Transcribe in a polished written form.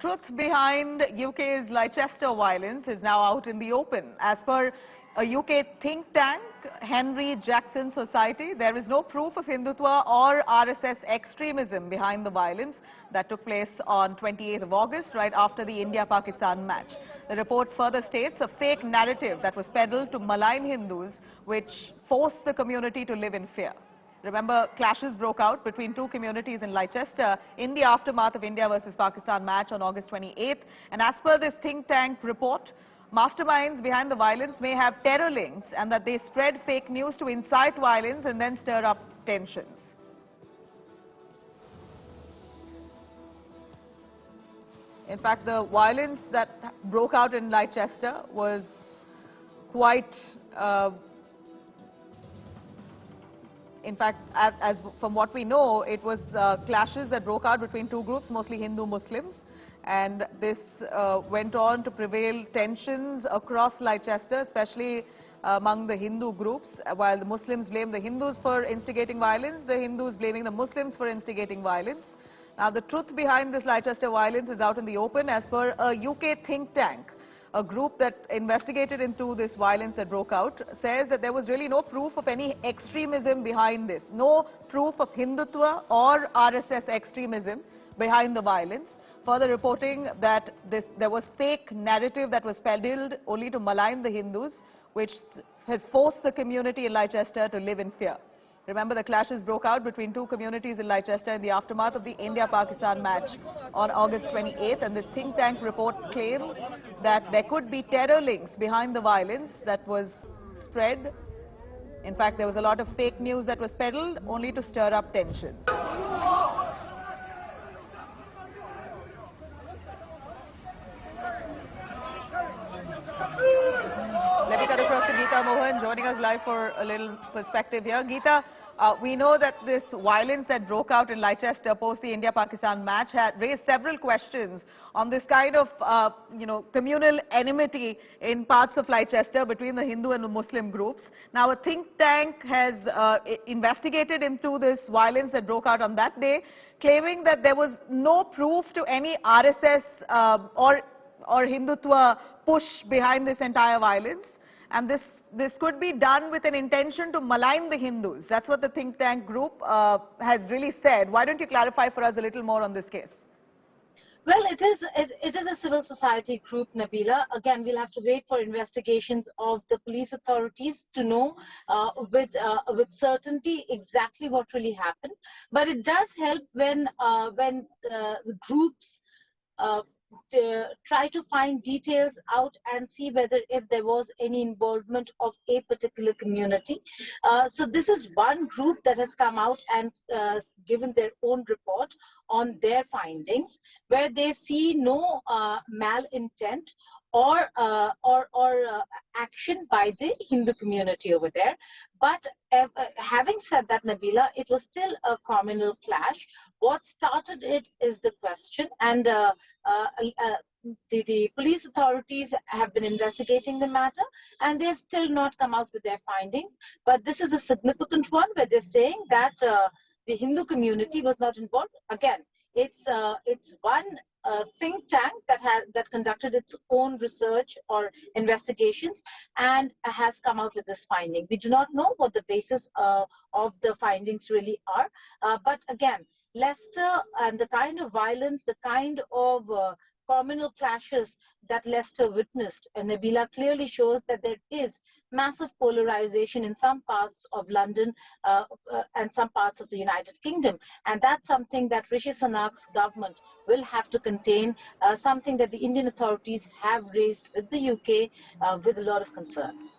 truth behind UK's Leicester violence is now out in the open. As per a UK think tank, Henry Jackson Society, there is no proof of Hindutva or RSS extremism behind the violence that took place on 28th of August, right after the India-Pakistan match. The report further states a fake narrative that was peddled to malign Hindus, which forced the community to live in fear. Remember, clashes broke out between two communities in Leicester in the aftermath of India versus Pakistan match on August 28th. And as per this think tank report, masterminds behind the violence may have terror links and that they spread fake news to incite violence and then stir up tensions. In fact, the violence that broke out in Leicester was quite... In fact, as from what we know, it was clashes that broke out between two groups, mostly Hindu Muslims. And this went on to prevail tensions across Leicester, especially among the Hindu groups. While the Muslims blame the Hindus for instigating violence, the Hindus blaming the Muslims for instigating violence. Now, the truth behind this Leicester violence is out in the open. As per a UK think tank, a group that investigated into this violence that broke out says that there was really no proof of any extremism behind this. No proof of Hindutva or RSS extremism behind the violence. Further reporting that there was fake narrative that was peddled only to malign the Hindus, which has forced the community in Leicester to live in fear. Remember, the clashes broke out between two communities in Leicester in the aftermath of the India-Pakistan match on August 28th, and the think tank report claims that there could be terror links behind the violence that was spread. In fact, there was a lot of fake news that was peddled only to stir up tensions. Let me cut across to Geeta Mohan, joining us live for a little perspective here. Geeta, we know that this violence that broke out in Leicester post the India-Pakistan match had raised several questions on this kind of, communal enmity in parts of Leicester between the Hindu and the Muslim groups. Now, a think tank has investigated into this violence that broke out on that day, claiming that there was no proof to any RSS or Hindutva push behind this entire violence. And this could be done with an intention to malign the Hindus. That's what the think tank group has really said. Why don't you clarify for us a little more on this case? Well, it is a civil society group, Nabila. Again, we'll have to wait for investigations of the police authorities to know with certainty exactly what really happened. But it does help when the groups try to find details out and see whether if there was any involvement of a particular community. So this is one group that has come out and given their own report on their findings, where they see no malintent or action by the Hindu community over there. But having said that, Nabila, it was still a communal clash. What started it is the question, and the police authorities have been investigating the matter, and they have still not come out with their findings. But this is a significant one, where they're saying that the Hindu community was not involved. Again, it's one think tank that conducted its own research or investigations and has come out with this finding. We do not know what the basis of the findings really are. But again, Leicester and the kind of violence, the kind of communal clashes that Leicester witnessed, and Nabila, clearly shows that there is massive polarization in some parts of London and some parts of the United Kingdom. And that's something that Rishi Sunak's government will have to contain, something that the Indian authorities have raised with the UK with a lot of concern.